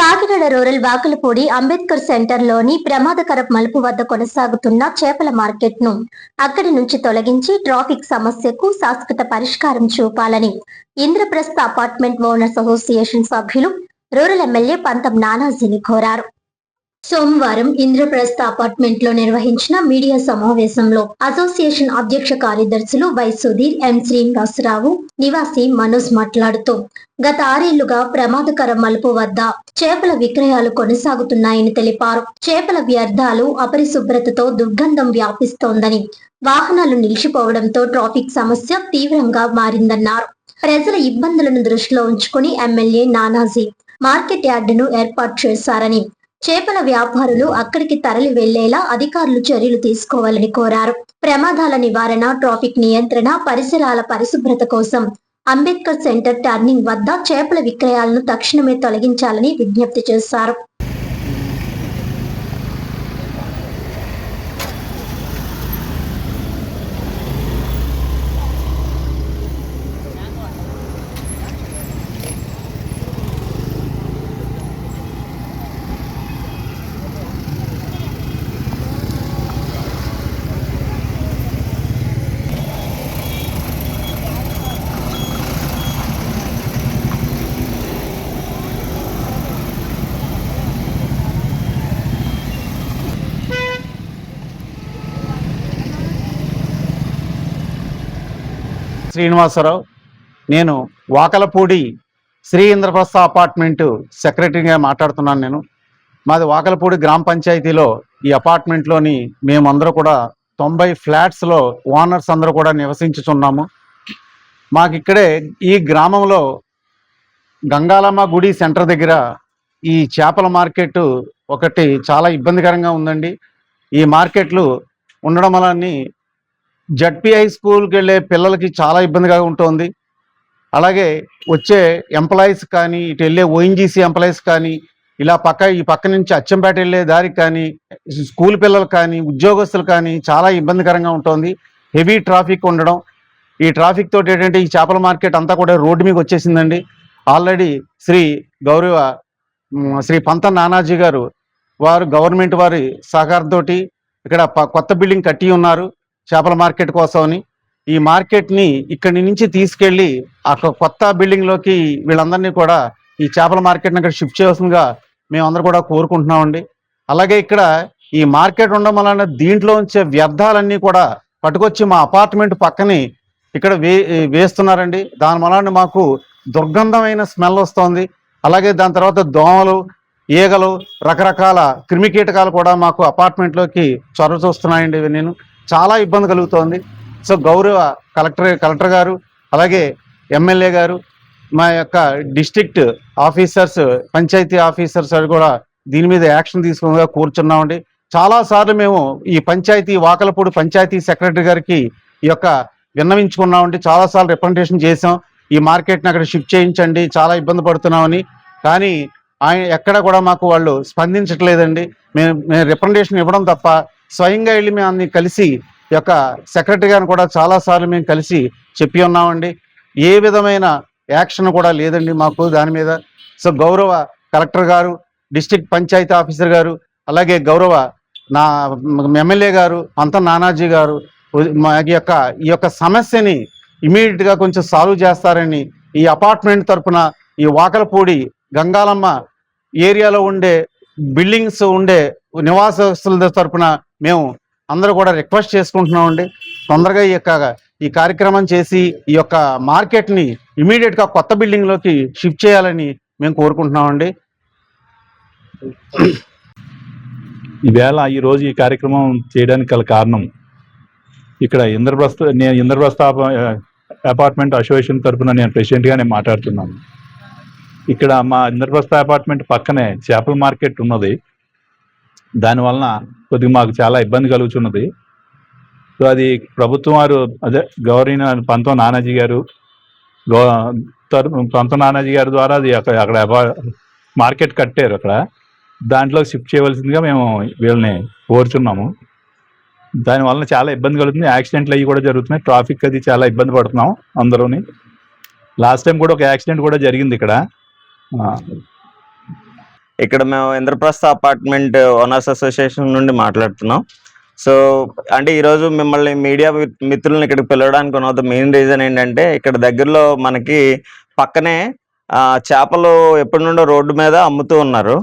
Kakinada rural Vakalapudi Ambedkar సెంటర్లోని ప్రమాదకర మలుపు వద్ద కొనసాగుతున్న చేపల మార్కెట్ను అక్కడి నుంచి తొలగించి ట్రాఫిక్ సమస్యకు శాశ్వత పరిష్కారం చూపాలని ఇంద్రప్రస్థ అపార్ట్మెంట్ ఓనర్స్ అసోసియేషన్ సభ్యులు రూరల్ ఎమ్మెల్యే పంతం నానాజీని కోరారు. సోమవారం ఇంద్రప్రస్థ అపార్ట్మెంట్ లో నిర్వహించిన మీడియా సమావేశంలో అసోసియేషన్ అధ్యక్ష కార్యదర్శులు వై సుధీర్, ఎం శ్రీనివాసరావు, నివాసి మనోజ్ మాట్లాడుతూ గత 6 ఏళ్లుగా ప్రమాదకర మలుపు వద్ద చేపల విక్రయాలు కొనసాగుతున్నాయని తెలిపారు. చేపల వ్యర్థాలు, అపరిశుభ్రతతో దుర్గంధం వ్యాపిస్తోందని, వాహనాలు నిలిచిపోవడంతో ట్రాఫిక్ సమస్య తీవ్రంగా మారిందన్నారు. ప్రజల ఇబ్బందులను దృష్టిలో ఉంచుకుని ఎమ్మెల్యే నానాజీ మార్కెట్ యార్డును ఏర్పాటు చేశారని, చేపల వ్యాపారులు అక్కడికి తరలి వెళ్లేలా అధికారులు చర్యలు తీసుకోవాలని కోరారు. ప్రమాదాల నివారణ, ట్రాఫిక్ నియంత్రణ, పరిసరాల పరిశుభ్రత కోసం అంబేద్కర్ సెంటర్ టర్నింగ్ వద్ద చేపల విక్రయాలను తక్షణమే తొలగించాలని విజ్ఞప్తి చేశారు. శ్రీనివాసరావు, నేను వాకలపూడి శ్రీ ఇంద్రప్రస్థ అపార్ట్మెంట్ సెక్రటరీగా మాట్లాడుతున్నాను. మాది వాకలపూడి గ్రామ పంచాయతీలో ఈ అపార్ట్మెంట్లోని మేమందరూ కూడా 90 ఫ్లాట్స్లో ఓనర్స్ అందరూ కూడా నివసించుచున్నాము. మాకు ఇక్కడే ఈ గ్రామంలో గంగాలమ్మ గుడి సెంటర్ దగ్గర ఈ చేపల మార్కెట్ ఒకటి చాలా ఇబ్బందికరంగా ఉందండి. ఈ మార్కెట్లు ఉండడం వల్ల జడ్పీఐ స్కూల్కి వెళ్ళే పిల్లలకి చాలా ఇబ్బందిగా ఉంటుంది. అలాగే వచ్చే ఎంప్లాయీస్ కానీ, ఇటు వెళ్ళే ఓఎన్జీసీ ఎంప్లాయీస్ కానీ, ఇలా ఈ పక్క నుంచి అచ్చంపేట వెళ్ళే దారికి కానీ, స్కూల్ పిల్లలు కానీ, ఉద్యోగస్తులు కానీ చాలా ఇబ్బందికరంగా ఉంటుంది. హెవీ ట్రాఫిక్ ఉండడం, ఈ ట్రాఫిక్ తోటి ఏంటంటే ఈ చేపల మార్కెట్ అంతా కూడా రోడ్డు మీకు వచ్చేసిందండి. ఆల్రెడీ గౌరవ శ్రీ పంత నానాజీ గారు వారు గవర్నమెంట్ వారి సహకారంతో ఇక్కడ కొత్త బిల్డింగ్ కట్టి ఉన్నారు చేపల మార్కెట్ కోసమని. ఈ మార్కెట్ని ఇక్కడి నుంచి తీసుకెళ్ళి ఆ కొత్త బిల్డింగ్లోకి వీళ్ళందరినీ కూడా ఈ చేపల మార్కెట్ని ఇక్కడ షిఫ్ట్ చేయాల్సిందిగా మేమందరూ కూడా కోరుకుంటున్నామండి. అలాగే ఇక్కడ ఈ మార్కెట్ ఉండడం వలన దీంట్లో ఉంచే వ్యర్థాలన్నీ కూడా పట్టుకొచ్చి మా అపార్ట్మెంట్ పక్కని ఇక్కడ వేస్తున్నారండి. దాని వలన మాకు దుర్గంధమైన స్మెల్ వస్తుంది. అలాగే దాని తర్వాత దోమలు, ఈగలు, రకరకాల క్రిమికీటకాలు కూడా మాకు అపార్ట్మెంట్లోకి చొరవ చూస్తున్నాయండి. నేను చాలా ఇబ్బంది కలుగుతోంది. సో గౌరవ కలెక్టర్ గారు, అలాగే ఎమ్మెల్యే గారు, మా యొక్క డిస్ట్రిక్ట్ ఆఫీసర్స్, పంచాయతీ ఆఫీసర్స్ కూడా దీని మీద యాక్షన్ తీసుకుని కూర్చున్నామండి. చాలాసార్లు మేము ఈ వాకలపూడి పంచాయతీ సెక్రటరీ గారికి ఈ యొక్క విన్నవించుకున్నామండి. చాలాసార్లు రిప్రజెంటేషన్ చేసాం, ఈ మార్కెట్ని అక్కడ షిఫ్ట్ చేయించండి, చాలా ఇబ్బంది పడుతున్నామని. కానీ ఆయన ఎక్కడ కూడా మాకు వాళ్ళు స్పందించట్లేదండి. మేము రిప్రజెంటేషన్ ఇవ్వడం తప్ప స్వయంగా వెళ్ళి మేము అన్ని కలిసి ఈ యొక్క సెక్రటరీ గారిని కూడా చాలాసార్లు మేము కలిసి చెప్పి ఉన్నామండి. ఏ విధమైన యాక్షన్ కూడా లేదండి మాకు దాని మీద. సో గౌరవ కలెక్టర్ గారు, డిస్ట్రిక్ట్ పంచాయతీ ఆఫీసర్ గారు, అలాగే గౌరవ ఎమ్మెల్యే గారు పంత నానాజీ గారు ఈ యొక్క సమస్యని ఇమీడియట్గా కొంచెం సాల్వ్ చేస్తారని ఈ అపార్ట్మెంట్ తరఫున, ఈ వాకలపూడి గంగాలమ్మ ఏరియాలో ఉండే బిల్డింగ్స్ ఉండే నివాసస్తుల తరఫున మేము అందరూ కూడా రిక్వెస్ట్ చేసుకుంటున్నామండి. తొందరగా ఈ కార్యక్రమం చేసి ఈ యొక్క మార్కెట్ని ఇమీడియట్గా కొత్త బిల్డింగ్లోకి షిఫ్ట్ చేయాలని మేము కోరుకుంటున్నామండి. ఈరోజు ఈ కార్యక్రమం చేయడానికి గల కారణం, ఇక్కడ ఇంద్రప్రస్థ అపార్ట్మెంట్ అసోసియేషన్ తరఫున నేను ప్రెసిడెంట్గా మాట్లాడుతున్నాను. ఇక్కడ మా ఇంద్రప్రస్థ అపార్ట్మెంట్ పక్కనే చేపల మార్కెట్ ఉన్నది. దానివలన కొద్దిగా మాకు చాలా ఇబ్బంది కలుగుతున్నది. సో అది ప్రభుత్వం వారు, అదే గవర్నర్ పంతం నానాజీ గారు ద్వారా అది అక్కడ మార్కెట్ కట్టారు. అక్కడ దాంట్లో షిఫ్ట్ చేయవలసిందిగా మేము వీళ్ళని కోరుచున్నాము. దానివల్ల చాలా ఇబ్బంది కలుగుతుంది. యాక్సిడెంట్లు అవి కూడా జరుగుతున్నాయి. ట్రాఫిక్ అది చాలా ఇబ్బంది పడుతున్నాం అందరూని. లాస్ట్ టైం కూడా ఒక యాక్సిడెంట్ కూడా జరిగింది ఇక్కడ. ఇక్కడ మేము ఇంద్రప్రస్థ అపార్ట్మెంట్ ఓనర్స్ అసోసియేషన్ నుండి మాట్లాడుతున్నాం. సో అంటే ఈరోజు మిమ్మల్ని మీడియా మిత్రులను ఇక్కడికి పిలవడానికి ఉన్న మెయిన్ రీజన్ ఏంటంటే, ఇక్కడ దగ్గరలో మనకి పక్కనే చేపలు ఎప్పటి నుండో రోడ్డు మీద అమ్ముతూ ఉన్నారు.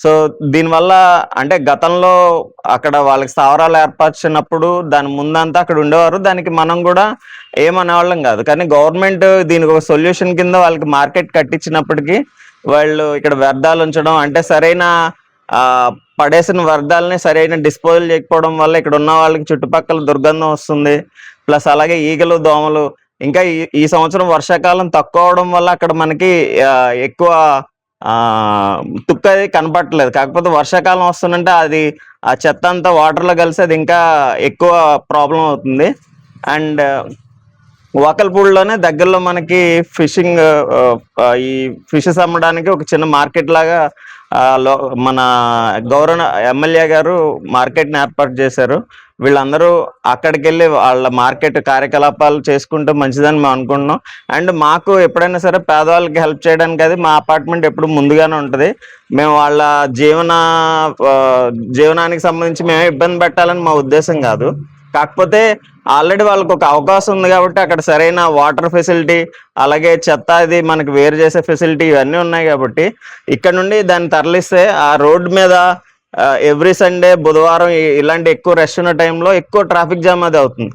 సో దీనివల్ల అంటే గతంలో అక్కడ వాళ్ళకి స్థావరాలు ఏర్పరిచినప్పుడు దాని ముందంతా అక్కడ ఉండేవారు. దానికి మనం కూడా ఏమనేవాళ్ళం కాదు. కానీ గవర్నమెంట్ దీనికి ఒక సొల్యూషన్ కింద వాళ్ళకి మార్కెట్ కట్టించినప్పటికీ వాళ్ళు ఇక్కడ వ్యర్థాలు ఉంచడం, అంటే సరైన పడేసిన వ్యర్థాలని సరైన డిస్పోజల్ చేయకపోవడం వల్ల ఇక్కడ ఉన్న వాళ్ళకి చుట్టుపక్కల దుర్గంధం వస్తుంది. ప్లస్ అలాగే ఈగలు, దోమలు, ఇంకా ఈ సంవత్సరం వర్షాకాలం తక్కువ అవడం వల్ల అక్కడ మనకి ఎక్కువ తుక్కు అది కనపడట్లేదు. కాకపోతే వర్షాకాలం వస్తుందంటే అది ఆ చెత్త అంతా వాటర్లో కలిసి అది ఇంకా ఎక్కువ ప్రాబ్లం అవుతుంది. అండ్ వాకల్పూడిలోనే దగ్గరలో మనకి ఫిషింగ్ ఈ ఫిషెస్ అమ్మడానికి ఒక చిన్న మార్కెట్ లాగా మన గౌరవ ఎమ్మెల్యే గారు మార్కెట్ని ఏర్పాటు చేశారు. వీళ్ళందరూ అక్కడికి వెళ్ళి వాళ్ళ మార్కెట్ కార్యకలాపాలు చేసుకుంటే మంచిదని మేము అనుకుంటున్నాం. అండ్ మాకు ఎప్పుడైనా సరే పేదవాళ్ళకి హెల్ప్ చేయడానికి అది మా అపార్ట్మెంట్ ఎప్పుడు ముందుగానే ఉంటుంది. మేము వాళ్ళ జీవనానికి సంబంధించి మేము ఇబ్బంది పెట్టాలని మా ఉద్దేశం కాదు. కాకపోతే ఆల్రెడీ వాళ్ళకి ఒక అవకాశం ఉంది కాబట్టి అక్కడ సరైన వాటర్ ఫెసిలిటీ, అలాగే చెత్త అది మనకి వేరు చేసే ఫెసిలిటీ ఇవన్నీ ఉన్నాయి కాబట్టి ఇక్కడ నుండి దాన్ని తరలిస్తే ఆ రోడ్డు మీద ఎవ్రీ సండే, బుధవారం ఇలాంటి ఎక్కువ రష్ ఉన్న టైంలో ఎక్కువ ట్రాఫిక్ జామ్ అది అవుతుంది.